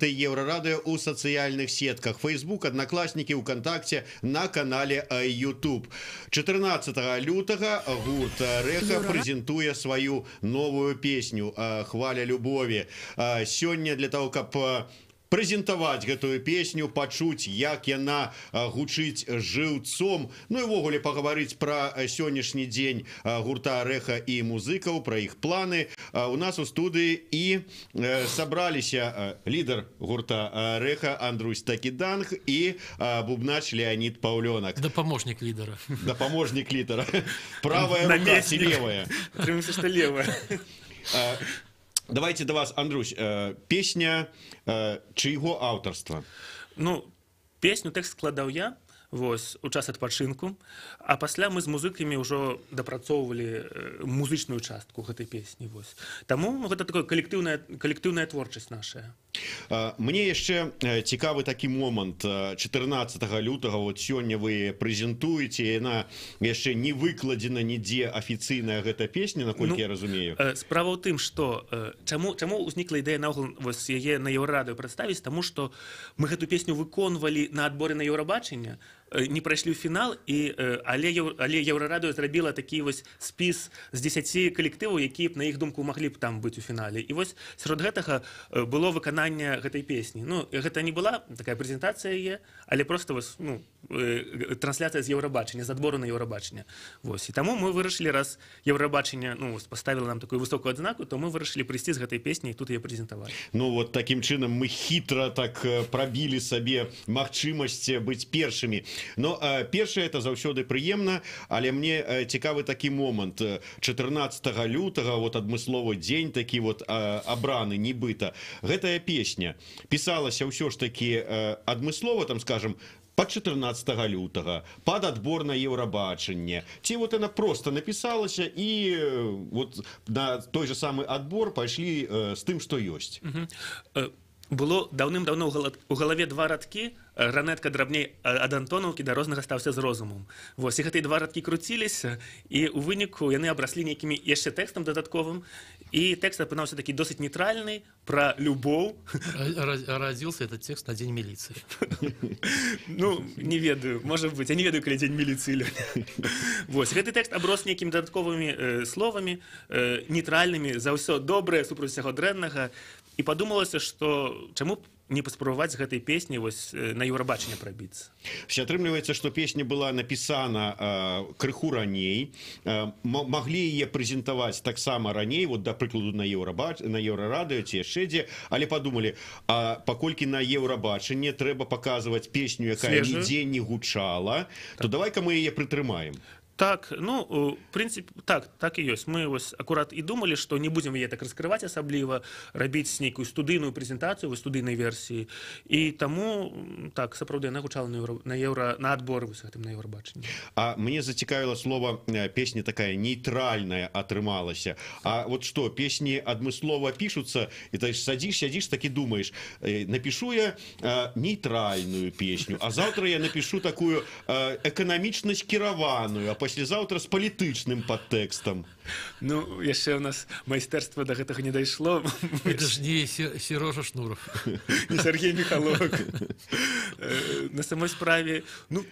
гурты Еврорадио у социальных сетках Facebook, Одноклассники, ВКонтакте, на канале YouTube. 14 лютага гурт Рэха прэзентуе сваю новую песню «Хваля любови». Сёння для того, каб прэзентаваць гэтую песню, пачуць, як яна гучыць жыўцом, ну і ўвогуле пагаварыць пра сённяшні дзень гурта Рэха і музыкаў, пра іх планы. У нас у студыі і сабраліся лідар гурта Рэха Андрусь Такіданг і бубнач Леонид Паўлёнак. Дапаможнік лідара. Дапаможнік лідара. Правая рука ці левая? Прымуся, што левая. Давайте до вас, Андрусь, песня чыйго аўтарства? Ну, песню тэкст складаў я, вось, у час адпачынку, а пасля мы з музыкамі ўжо дапрацоўвалі музычную частку гэтай песні, вось. Таму гэта такая калектыўная творчасць нашая. Мне яшчэ цікавы такі момант. 14 лютага вот сёння вы прэзентуеце, яна яшчэ не выкладзена нідзе афіцыйная гэта песня, наколькі я разумею. Справа ў тым, што чаму ўзнікла ідэя наогул вось яе на Еўрарадыё прадставіць, таму што мы гэту песню выконвалі на адборы на Еўрабачанне, не прайшлі ў фінал, але Еўрарадыё зрабіла такі вось спіс з 10 калектываў, якія б на іх думку маглі б там быць у фінале. І вось сярод гэтага было выкананне гэтай песні. Ну, гэта не была такая прэзентацыя яе, але просто вось, ну, трансляцыя з Еўрабачання, з адбору на Еўрабачанне. Вось. І таму мы вырашылі, раз Еўрабачанне, ну, паставіла нам такую высокую адзнаку, то мы вырашылі прыйсці з гэтай песні і тут яе прэзентаваць. Ну, вот такім чынам мы хітра так прабілі сабе магчымасць быць першымі. Но першае это заўсёды прыемна, але мне цікавы такі момант. 14 лютага вот адмысловы дзень такі вот абраны нібыта. Гэтая песня пісалася ўсё ж такі адмыслова, там скажем, под 14 лютага, под адбор на Еўрабачанне. Ці вот она просто напісалася і вот на той же самы адбор пайшлі з тым, што ёсць. Было даўным-даўно у галаве два радкі, ранетка драбней ад Антонаўкі да рознага стаўся з розумам. Вось, і гэтыя два радкі круціліся, і ў выніку яны абраслі нейкімі яшчэ тэкстам дадатковым, і тэкст апынаўся такі досыць нейтральны, пра любоў. Родился этот текст на День милиции. Ну, не ведаю, можа быць, я не ведаю, калі Дзень міліцыі. Вось, гэты тэкст аброс нейкімі дадатковымі словамі, нейтральнымі, за ўсё добрае, супраць усяго дрэннага. І падумалася, што чаму б не паспрабаваць з гэтай песні вось на Еўрабачанне прабіцца. Атрымліваецца, што песня была напісана крыху раней, маглі яе прэзентаваць таксама раней, вот да прыкладу на Еўрарадыё ці яшчэ дзе, але падумалі, паколькі на Еўрабачанне трэба паказваць песню, якая нідзе не гучала, то давай-ка мы яе прытрымаем. Так, ну, в принципе, так і ёсць. Мы вось акурат і думалі, што не будзем яе так раскрываць асабліва, рабіць нейкую студыйную прэзентацыю, вось студыйнай версіі. І таму, так, сапраўды, яна гучала на адбор вось гэтым на Еўрабачанні. А мне зацікавіла слова, песня такая нейтральная атрымалася. А вот што, песні адмыслова пішуцца, і ты сядзіш, так і думаеш, напішу я нейтральную песню, а заўтра я напішу такую эканамічна скіраваную, а паслязаўтра з палітычным падтэкстам. Ну, яшчэ ў нас майстэрства да гэтага не дайшло. Это ж не Сережа Шнуров. Не Сергей Михалок. На самой справе, ну,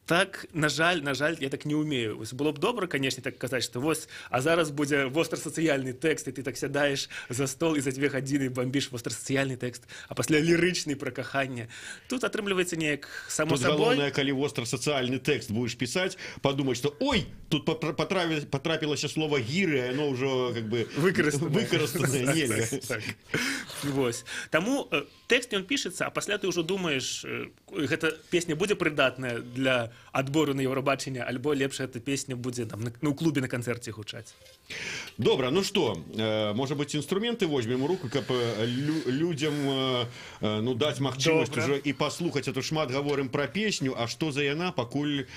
так, на жаль, я так не умею. Было б добра, конечно, так казаць, што вось, а зараз будзе вострасацыяльны тэкст, і ты так сядаеш за стол і за 2 гадзіны бамбіш вострасацыяльны тэкст, а пасля лірычны пра каханне. Тут атрымліваецца неяк само сабой. Тут галоўнае, калі вострасацыяльны тэкст будзеш пісаць, падумаць, што ой, тут потрапілася слово гіры, оно ўжо как бы выкарыстанае. Нельга. Вось. Таму тэкст ён пішацца, а пасля ты ўжо думаеш, гэта песня будзе прыдатная для адбору на Еўрабачанне, альбо лепш эта песня будзе там у клубе на канцэрце гучаць. Добра, ну што, можа быць, інструменты возьмем у руку, каб людзям даць магчымасць ужо і паслухаць, а то шмат гаворым пра песню, а што за яна, пакуль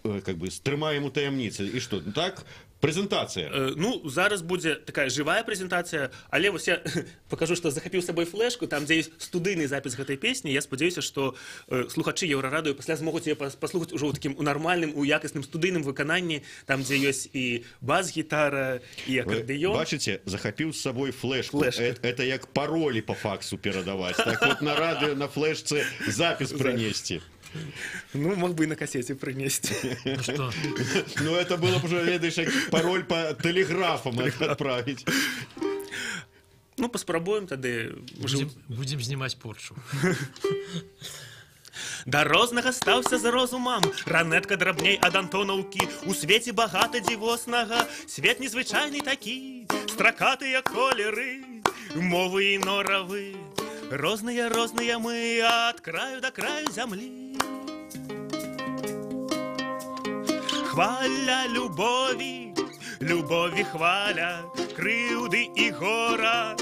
как бы стрымаем у таямніцы. І што, так, Прэзентацыя. Ну, зараз будзе такая живая прэзентацыя, але вось я покажу, што захапіў з сабой флешку, там, дзе ёсць студыйны запіс гэтай песні. Я спадзяюся, што слухачы Еўрарадыё пасля змогуць яе паслухаць ужо ў такім у нармальным, у якасным студыйным выкананні, там, дзе ёсць і бас-гітара, і акардэён. Бачыце, захапіў з сабой флешку. Это як паролі по факсу перадаваць. Так вот на радыё, на флешцы запіс прынесці. Ну, мог бы и на кассете принести. Что? Ну, это было бы уже, видишь, пароль по телеграфам отправить. Ну, паспрабуем тады. Будем снимать Поршу. Да рознага стаўся за розумам, ранетка драбней ад антонаўкі, у свеце багата дзівоснага, свет незвычайны такі, стракатыя колеры, мовы і норавы, розныя мы ад краю да краю зямлі. Хваля любові, любові хваля, крыўды і гора,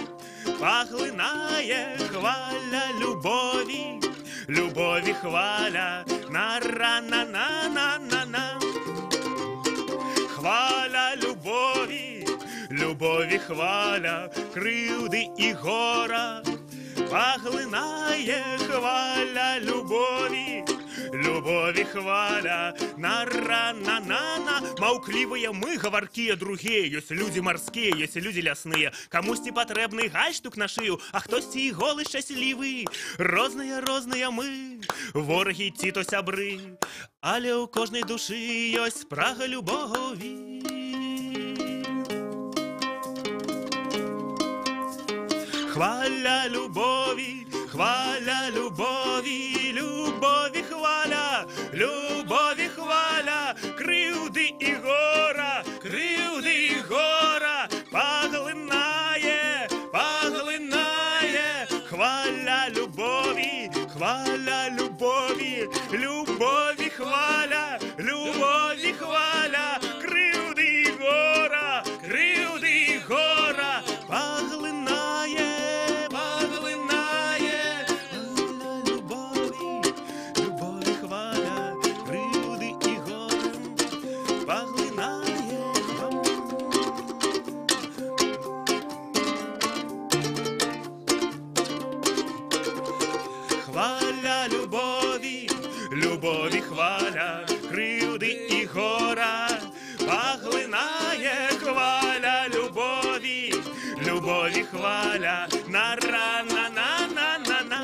паглынае хваля любові, любові хваля, на-ра-на-на-на-на-на. Хваля любові, любові хваля, крыўды і гора, паглынае хваля любові, любові хваля, на-ра-на-на-на. Маўклівыя мы, гаваркія другія, ёсць людзі марскія, ёсць людзі лясныя, камусьці патрэбны гальштук на шыю, а хтосьці і голы шчаслівы. Розныя мы, ворагі ці то сябры, але ў кожнай душы ёсць прага любові. Хваля любові, хваля любові, любові хваля, любові хваля, крыўды і гора, паглынае, хваля любові, хваля любові, любові хваля, крыўды і гора, паглынае. Хваля любові, любові хваля, крыўды і гора, паглынае хваля любові, любові хваля, на-ра-на-на-на-на-на.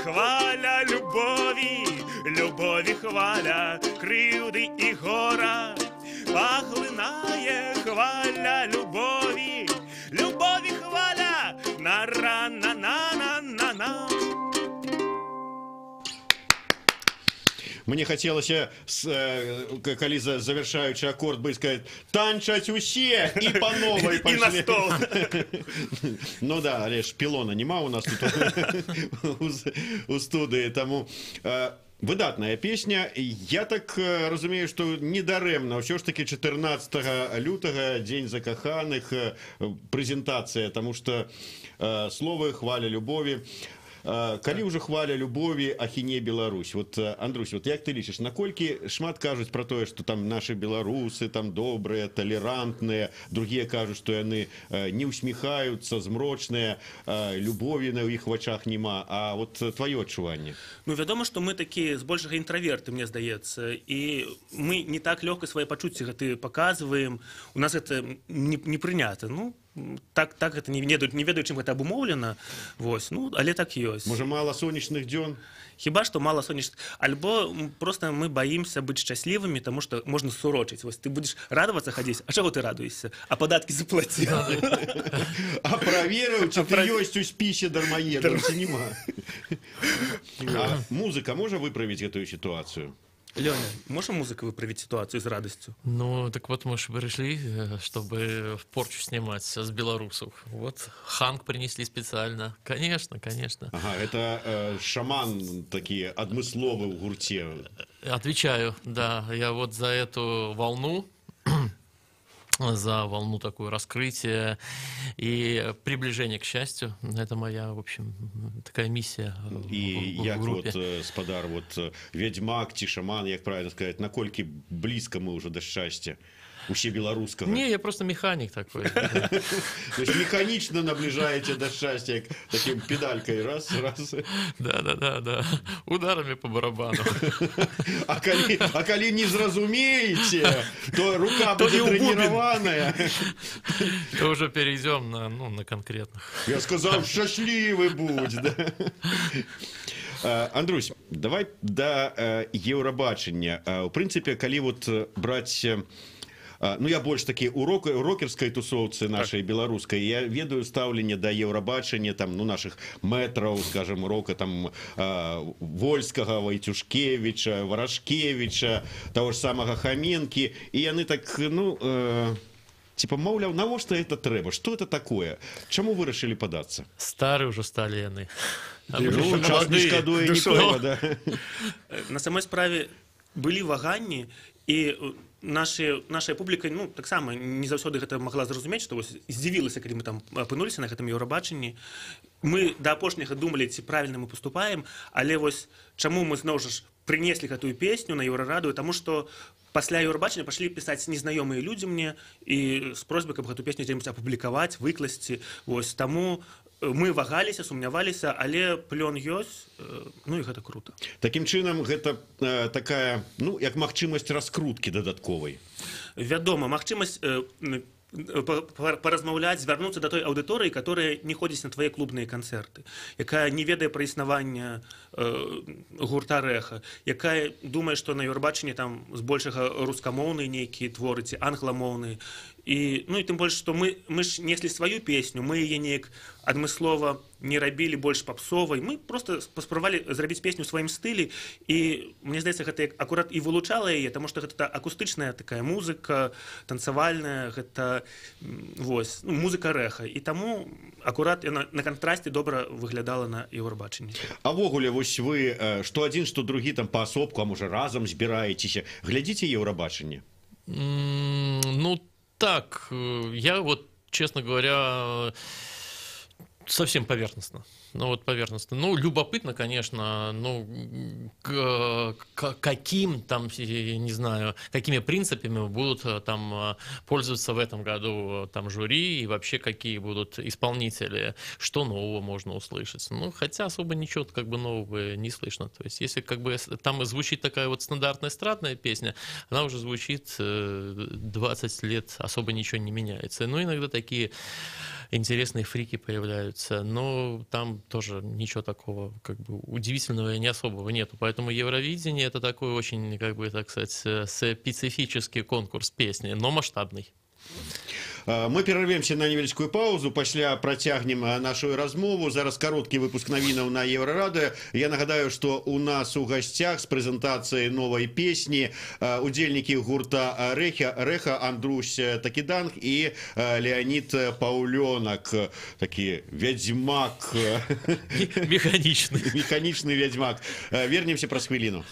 Хваля любові, любові хваля, крыўды і гора, паглынае хваля любові, любові хваля, на-ра-на-на-на-на-на. Мне хацелася, калі завершаючы акорд бы сказаць, танчаць усе і па новай пашлі. І на стол. Ну да, але ж пілона няма у нас тут у студыі, таму... Выдатная песня. Я так разумею, что недарэмна ўсё ж таки 14 лютага дзень закаханых, прэзентацыя, тому что словы хваля любові. Калі ўжо хваля любові ахіне Беларусь, вот, Андрусь, вот як ты лічыш, наколькі шмат кажуць про тое, што там нашы беларусы там добрыя, талерантныя, другія кажуць, што яны не усміхаюцца, змрочныя, любові на іх вачах няма, а вот твоё адчуванне? Ну, вядома, што мы такія збольшага інтраверты, мне здаецца, і мы не так лёгка свае пачуцці гэты паказваем, у нас гэта не прынята, ну, так гэта не ведаю, чым гэта абумоўлена, вось, ну, але так ёсць. Можа, мала сонечных дзён? Хіба што мала сонечных, альбо просто мы баімся быць шчаслівымі, таму што можна сурочыць. Вось ты будзеш радавацца хадзіць, а чаго ты радуешся? А падаткі заплаціў. А праверыў, ці ты ёсць у спісе дармаедаў, ці няма. А музыка можа выправіць гэтую сітуацыю? Лёня, можа музыка выправить ситуацию с радостью? Ну, так вот мы же пришли, чтобы Порчу снимать с белорусов. Вот Ханк принесли специально. Конечно, конечно. Ага, это шаман такие, адмысловы в гурте. Отвечаю, да. Я вот за эту волну, за волну такое раскрытие и приближение к счастью. Это моя, в общем, такая миссия и в як группе. Вот, спадар, вот ведьмак ці шаман, як правильно сказать, наколькі близко мы уже до счастья? усе беларускага? Не, я просто механик такой. То есть механично наближаете до счастья таким педалькой, раз. Да. Ударами по барабану. А коли не зразумеете, то рука будет тренированная. То уже перейдем на конкретных. Я сказал, счастливый будь, да? Андрусь, давай до Еўрабачання. У прынцыпе, калі вот браць, ну я больш такі у рокерскай тусоўцы нашай беларускай, я ведаю стаўленне да Еўрабачання там, ну, наших мэтраў, скажем, рока там Вольскага, Вайцюшкевіча, Варашкевіча, того ж самага Хаменкі, і яны так, ну, типа, маўляў, навошта это трэба? Что это такое? Чаму вырашылі падацца? Стары ўжо сталі яны. Час не шкадуе нікога, да. На самой справе былі ваганні, і наша публіка, ну, таксама не заўсёды гэта магла зразумець, што здзівілася, калі мы там апынуліся на гэтым Еўрабачанні. Мы да апошняга думалі, ці правільна мы паступаем, але вось чаму мы зноў жа прынеслі гэтую песню на Еўрарадыё, таму што пасля Еўрабачання пашлі пісаць незнаёмыя людзі мне і з просьбай, каб гэту песню дзе-небудзь апублікаваць, выкласці. Вось таму мы вагаліся, сумняваліся, але плён ёсць, ну і гэта круто. Такім чынам, гэта такая, ну, як магчымасць раскруткі дадатковай. Вядома, магчымасць паразмаўляць, звярнуцца да той аўдыторыі, которая не ходзіць на твае клубныя канцэрты, якая не ведае пра існаванне гурта Рэха, якая думае, што на Еўрабачанні там збольшага рускамоўныя нейкія творы ці англамоўныя. І, ну, і тым больш, што мы ж неслі сваю песню, мы яе неяк адмыслова не рабілі больш папсовай, мы просто паспрабавалі зрабіць песню ў сваім стылі, і мне здаецца, гэта акурат і вылучала яе, таму што гэта акустычная такая музыка, танцавальная, гэта вось, ну, музыка Рэха, і таму акурат яна на кантрасце добра выглядала на Еўрабачанні. А ввогуле, вось вы што адзін, што другі там паасобку, а можа разам збіраецеся, глядзіце Еўрабачанне? Ну, так, я вот, честно говоря, совсем поверхностно. Ну, вот поверхностно. Ну, любопытно, конечно, ну, каким там, не знаю, какими принципами будут там пользоваться в этом году там жюри и вообще какие будут исполнители, что нового можно услышать. Ну, хотя особо ничего как бы нового не слышно. То есть, если как бы там звучит такая вот стандартная эстрадная песня, она уже звучит 20 лет, особо ничего не меняется. Ну, иногда такие интересные фрики появляются, но там тоже ничего такого как бы удивительного и не особого нету. Поэтому Евровидение — это такой очень, как бы, так сказать, специфический конкурс песни, но масштабный. Мы перарвемся на невялічкую паузу, пасля працягнем нашу размову. Зараз кароткі выпуск навінаў на Еўрарадыё. Я нагадаю, што у нас у гасцях з прэзентацыяй новай песні удзельнікі гурта Рэха Андрусь Такіданг і Леонид Паўлёнак, такі вядзьмак, механічны вядзьмак. Вернемся праз хвіліну.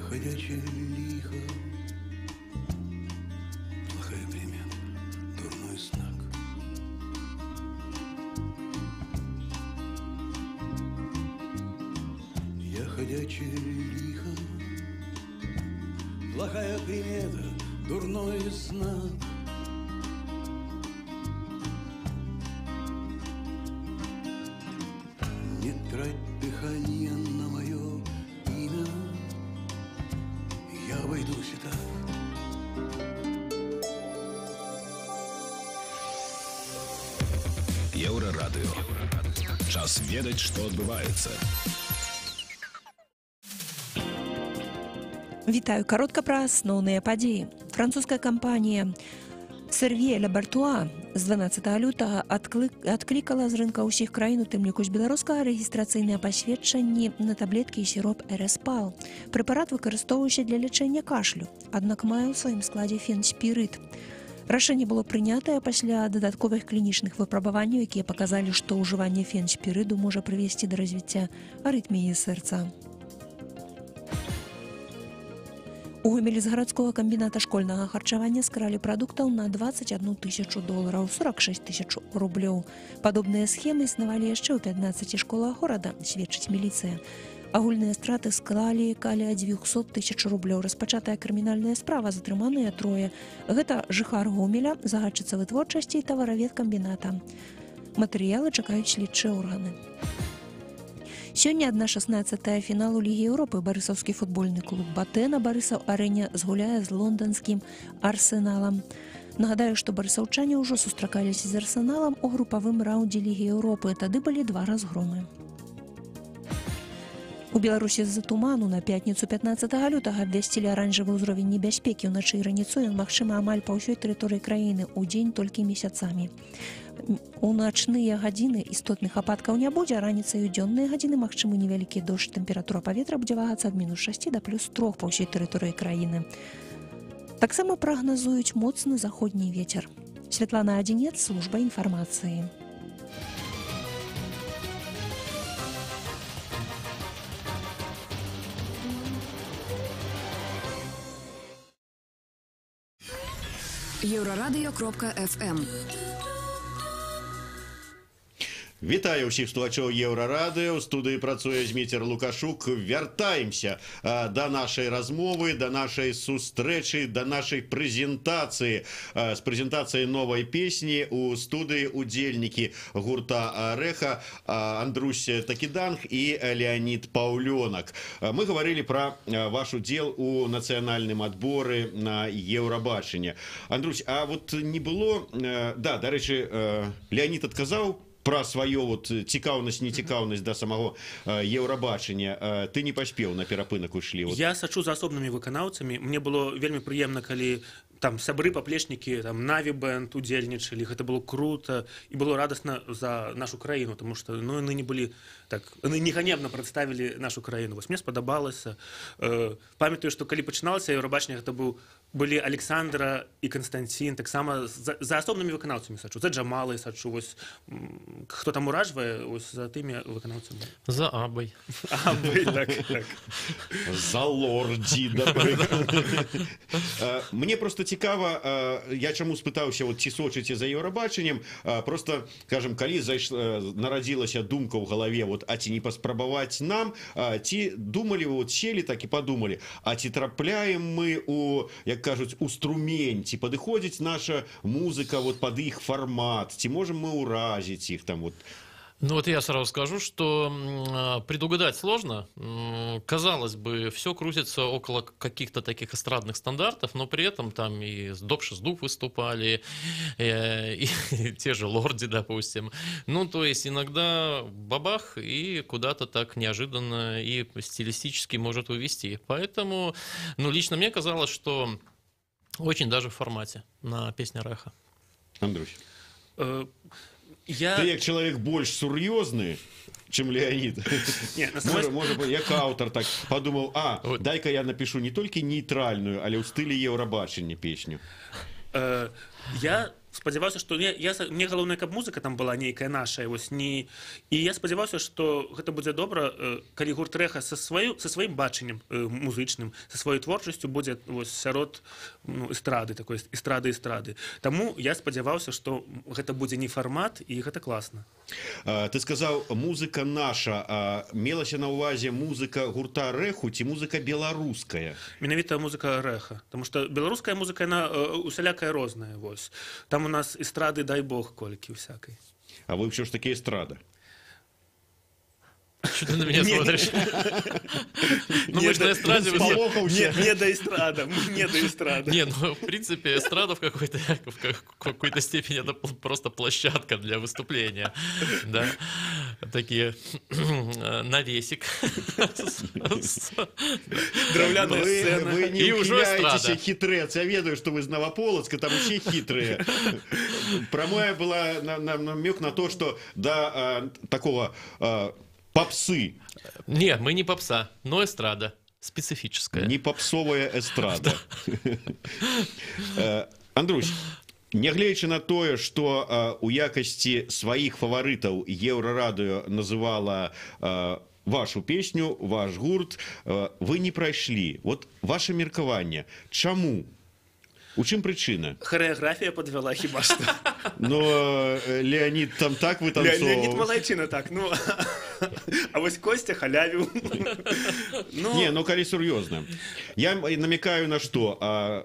Ходячее лихо, плохая примета, дурной знак. Я ходячее лихо, плохая примета, дурной знак. Не трать дыхание на мое имя, я обойдусь и так. Еўрарадыё. Час ведаць, што адбываецца. Вітаю, каротка пра асноўныя падзеі. Французская кампанія Servier Laboratoire з 12 лютага адклікала з рынка ўсіх краін, у тым ліку з беларускага, рэгістрацыйныя пасведчанні на таблеткі і сіроп РСПАЛ. Прэпарат выкарыстоўваецца для лячэння кашлю, аднак мае ў сваім складзе фенспірыт. Рашэнне было прынятае пасля дадатковых клінічных выпрабаванняў, якія паказалі, што ўжыванне фенспірыду можа прывесці да развіцця арытміі сэрца. У Гомелі з гарадскога камбіната школьнага харчавання скралі прадуктаў на 21 тысячу долараў, 46 тысяч рублёў. Падобныя схемы існавалі яшчэ ў 15 школах горада, сведчыць міліцыя. Агульныя страты склалі каля 200 тысяч рублёў. Распачатая крымінальная справа, затрыманыя трое. Гэта жыхар Гомеля, загадчыца вытворчасці і таваравед камбіната. Матэрыялы чакаюць слідчыя органы. Сёння 1/16 фіналу Лігі Еўропы барысаўскі футбольны клуб «Батэ» на Барысаў-арэне згуляе з лонданскім «Арсеналам». Нагадаю, што барысаўчане ўжо сустракаліся з «Арсеналам» у групавым раўндзе Лігі Еўропы. Тады былі 2 разгромы. У Беларусі з-за туману на пятніцу 15 лютага абвясцілі аранжавы ўзровень небяспекі. Уначы і раніцой ён магчымы амаль па ўсёй тэрыторыі краіны, удзень толькі месяцамі. У начныя гадзіны істотных ападкаў не будзе, а раніцай у дзённыя гадзіны магчымы невялікі дождж. Тэмпература паветра будзе вагацца ад -6 да +3 па ўсёй тэрыторыі краіны. Таксама прагназуюць моцны заходні вецер. Святлана Адзінец, служба інфармацыі. Еврорадио.FM. Вітаю ўсіх слухачоў Еўрарадыё. У студыі працуе Зміцер Лукашук. Вяртаемся да нашай размовы, да нашай сустрэчы, да нашай прэзентацыі. З прэзентацыяй новай песні у студыі удзельнікі гурта «Рэха» Андрусь Такіданг і Леонид Паўлёнак. Мы гаварылі пра ваш удзел у нацыянальным адборы на Еўрабачанне. Андрусь, а вот не было... Да, дарэчы, Леонид адказаў про свою вот цікаўнасць, нецікаўнасць да самого Еўрабачання. Ты не паспеў, на перапынак ушлі. Вот. Я сачу за асобнымі выканаўцамі. Мне было вельмі прыемна, калі там сябры паплечнікі, там Наві бэнд удзельнічалі. Гэта было круто і было радасна за нашу краіну, тому што ну яны не былі так, яны не ганебна прадставілі нашу краіну. Вось мне спадабалася. Памятаю, што калі пачыналася Еўрабачанне, гэта былі Александра і Константин, таксама за асобнымі выканаўцамі сачу. За Джамалай сачу, вось хто там уражвае, ось за тымі выканаўцамі. За Абай. Абай, так. За Лордзі, напрыклад. Мне просто цікава, я чаму спытаўся, вот, ці сочыце за Еўрабачаннем, просто, скажем, калі нарадзілася думка ў галаве, вот, а ці не паспрабаваць нам, ці думалі, вот, сели так і падумалі, а ці трапляем мы у, як кажуць, у струмень, ці падыходзіць наша музыка вот под іх фармат, ці можем мы уразіць іх там вот. Ну вот я сразу скажу, что предугадать сложно. Казалось бы, все крутится около каких-то таких эстрадных стандартов, но при этом там и Доп-6 выступали, и те же Лорди, допустим. Ну, то есть иногда бабах, и куда-то так неожиданно и стилистически может увести. Поэтому, ну, лично мне казалось, что очень даже в формате на песне Рэха. Андрюш. Ты як чалавек больш сур'ёзны, чым Леонид. Можа, як аўтар так падумаў, дай-ка я напишу не толькі нейтральную, але ў стылі Еўрабачання песню. Я спадзяваўся, што мне галоўнае, каб музыка там была нейкая нашая, вось не... І я спадзяваўся, што гэта будзе добра, калі гурт Рэха са сваім бачаннем музычным, са сваёй творчасцю будзе сярод эстрады, такой эстрады. Таму я спадзяваўся, што гэта будзе не фармат, і гэта класна. Ты сказаў, музыка наша. Мелася на ўвазе музыка гурта Рэху ці музыка беларуская? Менавіта музыка Рэха, таму што беларуская музыка, яна усялякая розная, вось. Там у нас эстрады, дай бог, колькі всякой. А вы ўсё ж таки эстрада? Что ты на меня смотришь? Ну, мы же на эстраде... Не до эстрада, не до эстрада. Не, ну, в принципе, эстрада в какой-то степени это просто площадка для выступления. Да? Такие навесик. Драўляная сцена. Вы не ухиляетесь, хитрец. Я ведаю, что вы из Новополоцка, там все хитрые. Промоя была намек на то, что до такого... попсы. Нет, мы не попса, но эстрада специфическая. Не попсовая эстрада. Андрусь, Нягледзячы на тое, што у якасці сваіх фаварытаў Еўрарадыё называла вашу песню, ваш гурт, вы не прайшлі. Вот ваше меркаванне. Чаму? У чым прычына? Хореаграфія подвяла хіба што. Но Леонид там так вытанцоўваў. Леонид Малайчына так, ну. А вось Костя халявіў. Не, ну калі сур'ёзна. Я намекаю на што?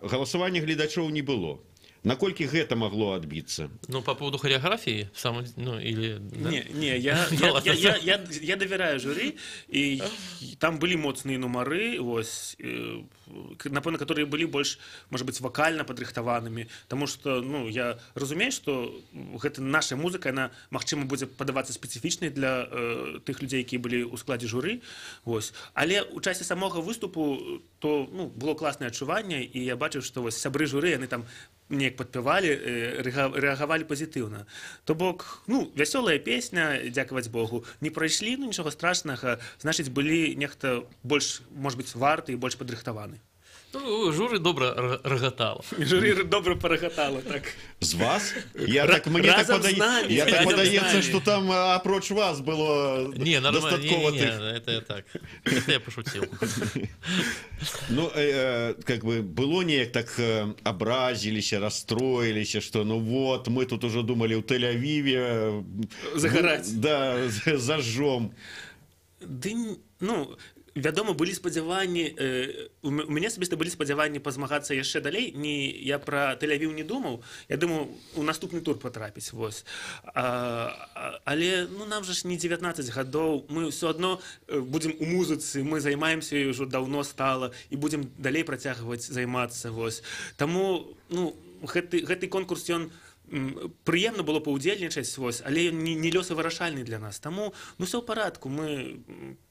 Галасавання гледачоў не было. Наколькі гэта магло адбіцца? Ну, по поводу хореографии, ну, или... Да? Не, я доверяю жюри, и там были моцныя нумары, вось, напэўна, которые были больш, может быть, вокально падрыхтаванымі, потому что, ну, я разумею, что гэта наша музыка, она, магчыма, будзе падавацца спецыфічнай для тых людзей, якія былі ў складзе журы, вось. Але ў часе самога выступу, то, ну, было класнае адчуванне, і я бачыў, што вось сябры журы, яны там неяк падпявалі, рэагавалі пазітыўна. То бок, ну, вясёлая песня, дзякаваць Богу, не прайшлі, ну, нічога страшнага, значыць, былі нехта больш, может быть, варты і больш падрыхтаваны. Ну, журы добра рагатала. Журы добра парагатала, так. З вас? Мне так падаецца, што там апроч вас было дастаткова тых. Не, это так. Это я пошутил. Ну, как бы, было неяк так абразіліся, расстроіліся, што, ну вот, мы тут уже думали ў Тель-Авіве... Загараць. Да, зажжом. Ды, ну... Вядома, былі спадзяванні, у мяне асабіста былі спадзяванні пазмагацца яшчэ далей, я пра Тель-Авіў не думаў, я думаў у наступны тур патрапіць, вось. Але, ну, нам жа ж не 19 гадоў, мы ўсё адно будзем у музыцы, мы займаемся ўжо даўно стала, і будзем далей працягваць займацца, вось. Таму, ну, гэты конкурс, ён прыемна было паўдзельнічаць, вось, але не лёсавырашальны для нас. Таму, ну, все ў парадку, мы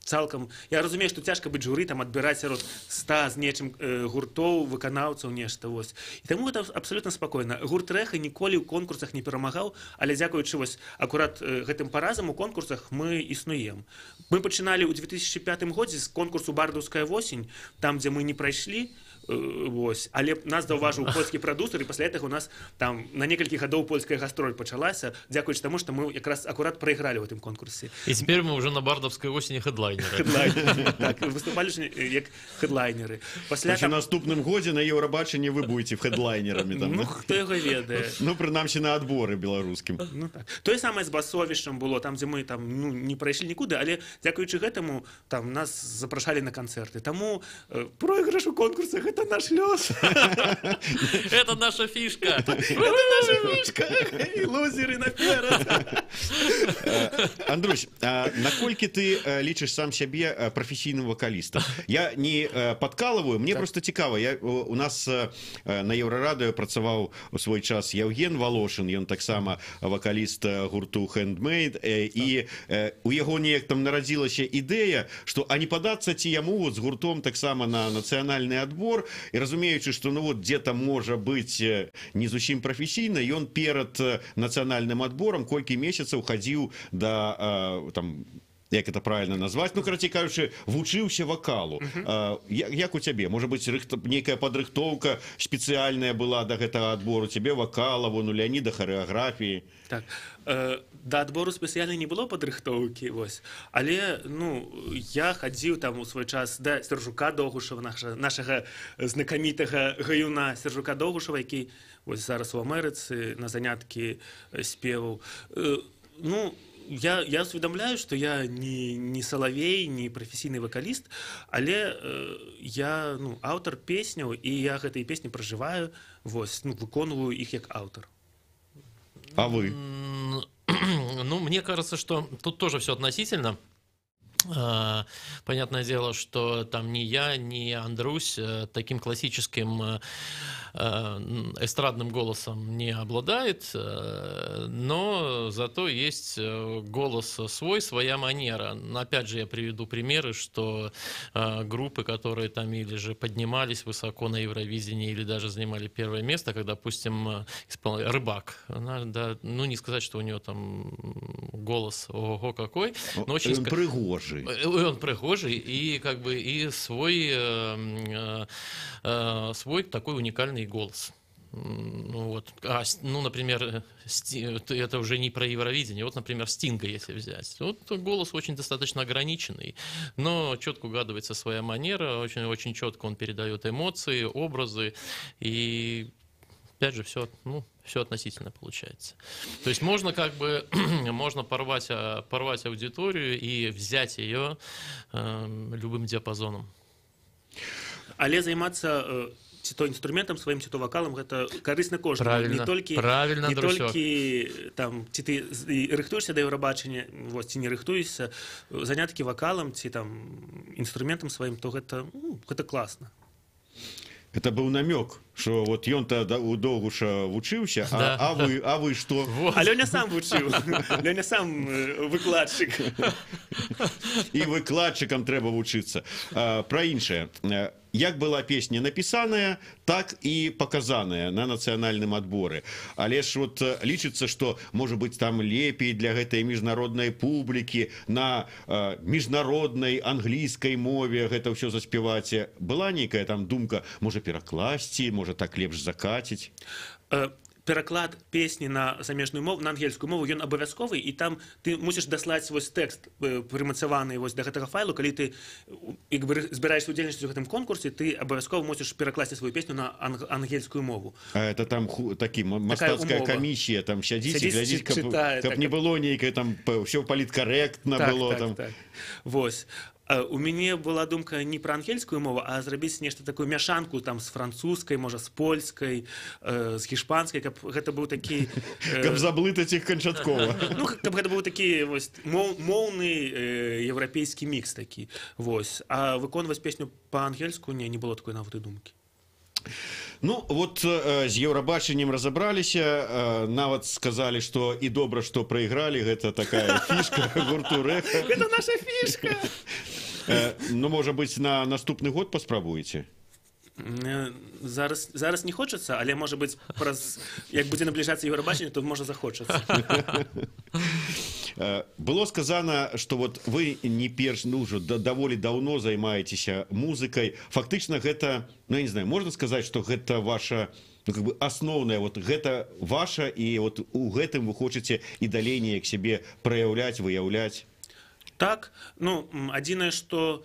цалкам... Я разумею, што цяжка быць журы, там, адбіраць сярод 100 з нечым гуртоў, выканаўцаў, нешта, вось. І таму гэта абсалютна спакойна. Гурт Рэха ніколі ў конкурсах не перамагаў, але дзякуючы, вось, акурат гэтым паразам у конкурсах мы існуем. Мы пачыналі ў 2005 годзе з конкурсу «Бардаўская восень», там, дзе мы не прайшлі, вось, але нас заўважыў польскі прадусер, і пасля гэтага у нас там на некалькі гадоў польская гастроль пачалася, дзякуючы таму, што мы якраз акурат прайгралі ў гэтым конкурсе. І цяпер мы ўжо на бардаўскай осені хэдлайнеры. Так, выступалі ж як хэдлайнеры. Пасля там... наступным годзе на Еўрабачанні вы будзеце хэдлайнерамі. Ну, хто яго ведае. Ну, прынамсі на адборы беларускім. Ну, так. Тое самае з Басовішчам было, там, дзе мы там, ну, не прайшлі нікуды, але дзякуючы гэтаму там нас запрашалі на канцэрты. Таму пройгрыш у конкурсах — это наш лёс. Это наша фішка. Это наша фішка. І лузеры наперад. Andruś, наколькі ты лічыш сам сябе прафесійным вакалістам? Я не падкалываю, мне просто цікава. У нас на Еўрарадыё працаваў у свой час Яўген Волошин, ён таксама вакаліст гурту Handmade, і у яго неяк там нарадзілася ідэя, што а не падацца ці яму з гуртом таксама на нацыянальны адбор, і разумеючы, што ну вот дзе-то можа быць не зусім прафесійна, ён перад нацыянальным адборам колькі месяцаў хадзіў да там, як это правильно назваць, ну, карацей кажучы, вучыўся вакалу. Як у цябе? Можа быць, нейкая падрыхтоўка спецыяльная была да гэтага адбору? Цябе вакала, вон у Леаніда харэаграфіі. Так, да адбору спецыяльна не было падрыхтоўкі, вось. Але, ну, я хадзіў там у свой час да Сержука Догушева, нашага знакамітага гаюна Сержука Догушева, які вось зараз у Амерыцы на заняткі спеваў. Ну, я усведомляю, что я не Соловей, не професійны вокаліст, але я, ну, аўтар песняў, і я гэтыя песні пражываю, вось, ну, выконваю іх як аўтар. А вы? Ну, мне кажется, что тут тоже все относительно. Понятное дело, что там ни я, ни Андрусь таким классическим эстрадным голосом не обладает, но зато есть голос свой, своя манера. Опять же, я приведу примеры, что группы, которые там или же поднимались высоко на Евровидении, или даже занимали первое место, как, допустим, Рыбак. Она, да, ну, не сказать, что у него там голос ого какой, но очень... Пригожий. Он пригожий, и как бы и свой такой уникальный голос. Ну, вот. Ну, например, это уже не про Евровидение. Вот, например, Стинга, если взять. Вот голос очень достаточно ограниченный, но четко угадывается своя манера, очень, очень четко он передает эмоции, образы, и опять же, все, ну, все относительно получается. То есть можно как бы можно порвать аудиторию и взять ее любым диапазоном. Але займацца ці то інструментам сваім, ці то вакалам, гэта карысна кожнаму. Правильно, правильно, не друзья. толькі там, ці ты рыхтуешся да Еўрабачання, вось, ці не рыхтуешся, заняткі вакалам, ці там інструментам сваім, то гэта класна. Это был намек, что вот ён-то у Довгуша вучыўся, Да. а вы что? Вот. А Лёня сам вучыў. Лёня сам выкладчык. И выкладчикам трэба вучыцца. Про іншае. Як была песня напісаная, так і паказаная на нацыянальным адборы. Але ж вот лічыцца, што можа быць там лепей для гэтай міжнароднай публікі на міжнароднай англійскай мове гэта ўсё заспяваць. Была нейкая там думка, можа перакласці, можа так лепш закаціць? Пераклад песні на замежную мову, на ангельскую мову, ён абавязковы, і там ты мусіш даслаць вось тэкст прымацаваны вось да гэтага файлу, калі ты збіраешся удзельнічаць у гэтым конкурсе, ты абавязкова мусіш перакласці сваю песню на ангельскую мову. А это там такі мастацкая камісія, там сядзіць і глядзіць, каб не было нейкае там ўсё паліткарэктна было там. Вось. У мяне была думка не пра ангельскую мову, а зрабіць нешта такую мяшанку там з французскай, можа з польскай, з гішпанскай, каб гэта быў такі каб заблытаць іх канчаткова. Ну, каб гэта быў такі вось моўны еўрапейскі мікс такі. Вось. А выконваць песню па-ангельску не было такой нават і думкі. Ну, вот з Еўрабачаннем разабраліся, нават сказалі, што і добра, што прайгралі, гэта такая фішка гурту Рэха. Гэта наша фішка! Ну, можа быць, на наступны год паспрабуеце? Зараз не хочацца, але, можа быць, як будзе набліжацца Еўрабачанне, то можа захочацца. Было сказано, что вот вы не перш, ну, уже даволі даўно займаецеся музыкай. Фактычна гэта, ну, я не знаю, можна сказаць, што гэта ваша, ну, как бы асноўная, вот гэта ваша, і вот у гэтым вы хочаце і далей неяк сябе праяўляць, выяўляць? Так, ну, адзінае, што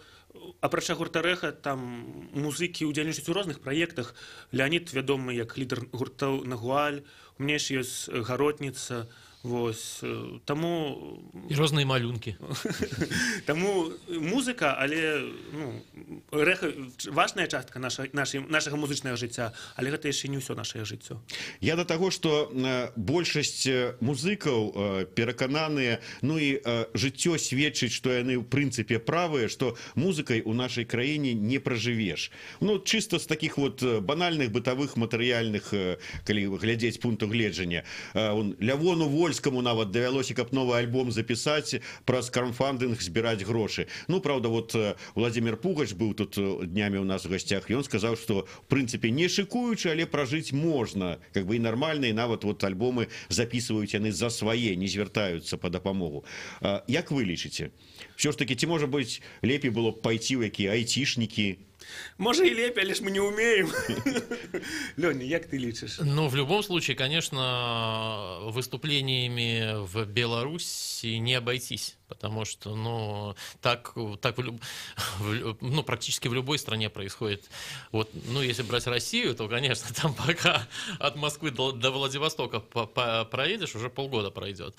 апрача гурта Рэха, там музыкі ўдзельнічаюць у розных праектах. Леонид вядомы як лідар гуртоў Нагуаль, у мяне ж ёсць Гаротніца, вось, таму... І розныя малюнкі. Таму музыка, але, ну, Рэха важная частка нашага музычнага жыцця, але гэта яшчэ не ўсё нашае жыццё. Я да таго, што большасць музыкаў перакананыя, ну і жыццё сведчыць, што яны ў прынцыпе правыя, што музыкай у нашай краіне не пражывеш. Ну, чыста з такіх вот банальных бытавых матэрыяльных, калі глядзець пункту гледжання. Лявону Вольскаму нават давялося, каб новы альбом запісаць, праз краудфандинг збіраць грошы. Ну, правда, вот Владимир Пугач быў тут днямі ў нас у гасцях, і ён сказаў, што в прынцыпе не шыкуючы, але пражыць можна, как бы і нармальна, і нават вот альбомы записываюць яны за свае, не звяртаюцца па дапамогу. Як вы лічыце? Все ж таки, ці можа быць лепей было б пайці ў якія айцішнікі? Может и лепее, лишь мы не умеем. Леня, як ты лечишь? Ну, в любом случае, конечно, выступлениями в Беларуси не обойтись, потому что, ну, так ну, практически в любой стране происходит. Вот, ну, если брать Россию, то, конечно, там пока от Москвы до Владивостока проедешь, уже полгода пройдет.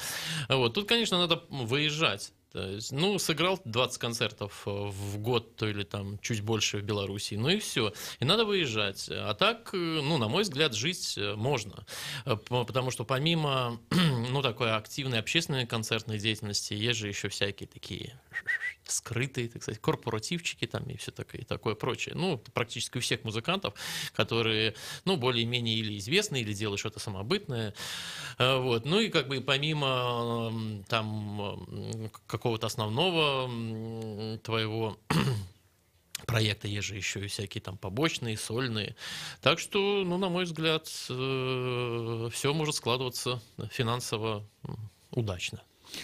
Вот, тут, конечно, надо выезжать. То есть, ну, сыграл 20 концертов в год, то или там чуть больше в Беларуси, ну и все. И надо выезжать. А так, ну, на мой взгляд, жить можно. Потому что помимо, ну, такой активной общественной концертной деятельности, есть же еще всякие такие скрытые, так сказать, корпоративчики там и все такое прочее. Ну, практически у всех музыкантов, которые, ну, более-менее или известны, или делают что-то самобытное. Вот. Ну и как бы помимо там какого-то основного твоего проекта, есть же еще и всякие там побочные, сольные. Так что, ну, на мой взгляд, все может складываться финансово удачно.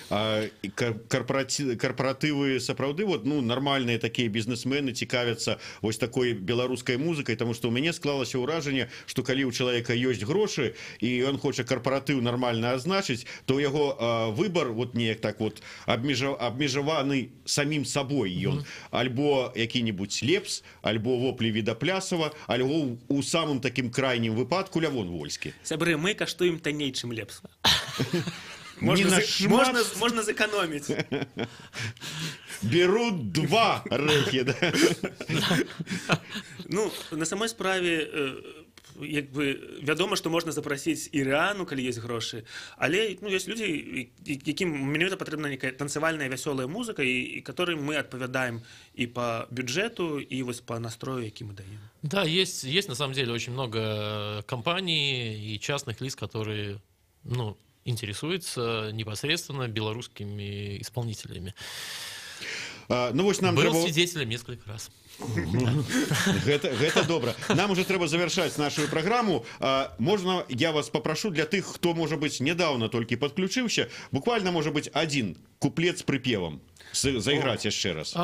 Карпаратывы сапраўды вот ну нармальныя такія бізнесмены цікавяцца вось такой беларускай музыкай, тому што ў мяне склалася ўражанне, што калі ў чалавека ёсць грошы і ён хоча карпаратыў нармальна азначыць, то яго выбар вот неяк так вот абмежаваны самім сабой ён альбо які-небудзь лепс, альбо воплі Відаплясова, альбо у самым такім крайнім выпадку Лявон Вольскі. Сябры, мы каштуем танней, чым лепс. Можно сэкономить. Берут 2 рэхі, да? Ну, на самой справе, як бы, вядома, што можна запрасіць і Рыану, калі ёсць грошы, але ну, ёсць людзі, якім менавіта патрэбна некая танцавальная вясёлая музыка, і которым мы адпавядаем и по бюджету, и вот по настрою, які мы даем. Да, есть на самом деле очень много компаний и частных лиц, которые, ну, интересуется непосредственно белорусскими исполнителями. Ну, вось нам Был свидетелем несколько раз. Гэта добра. Нам уже трэба завершаць нашу праграму. Можна, я вас попрошу для тых, хто, можа быць, нядаўна толькі падключыўся, буквально, можа быць, один куплет з прыпевам заіграць яшчэ раз.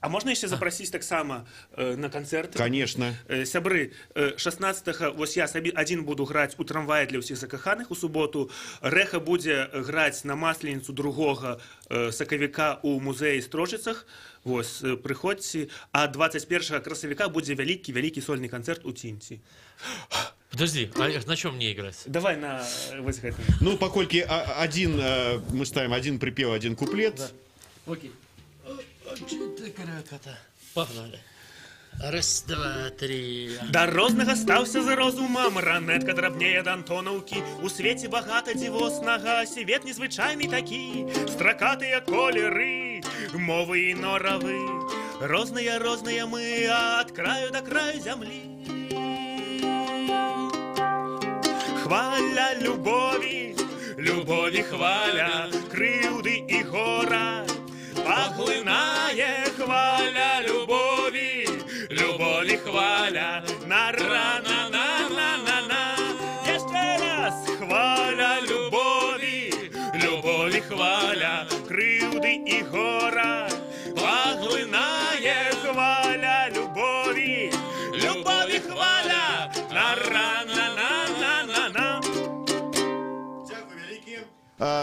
А можна яшчэ запрасіць таксама на канцэрт? Конечно. Сябры, 16-го вось я сабе адзін буду граць у трамвае для ўсіх закаханых у суботу. Рэха будзе граць на Масленіцу 2 сакавіка у музеі Строжыцах. Вось, прыходзьце. А 21 красавіка будзе вялікі сольны канцэрт у Цінці. Подожди, а на чем мне играть? Давай на вось гэтым. Ну, паколькі один, мы ставим один припев, один куплет. Да. Окей. Погнали. Раз, два, три. Дарознага стаўся з розумам, ранетка драбнее д'Антонаўкі. У свеце багата дзівоснага, свет незвычайны такі. Стракатыя колеры, мовы і норавы. Розныя мы ад краю да краю зямлі. Хваля любові, любові хваля, крыўды і гора. Поглинає хваля любові, любові хваля, на-ра-на-на-на-на-на. Ще раз хваля любові, любові хваля, кривди і гора. Поглинає хваля любові, любові хваля, на-ра-на-на-на-на-на.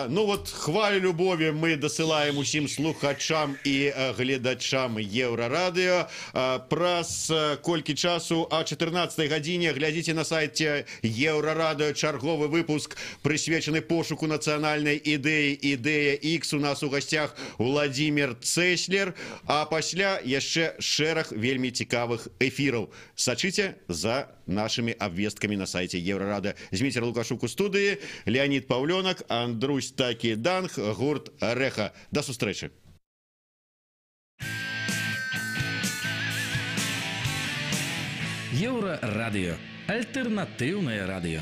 Ну вот хвалю любові мы дасылаем усім слухачам і гледачам Еўрарадыё. Праз колькі часу о 14 гадзіне глядзіце на сайце Еўрарадыё чарговы выпуск, прысвечаны пошуку нацыянальнай ідэі «Ідэя X». У нас у гасцях Владимир Цеслер, а пасля яшчэ шэраг вельмі цікавых эфіраў. Сачыце за нашими обвестками на сайте Еврорадио. Змитер Лукашук у студии, Леонид Павленок, Андрусь Таки Данг, гурт Рэха. До сустрэчы. Еўрарадыё. Альтэрнатыўнае радыё.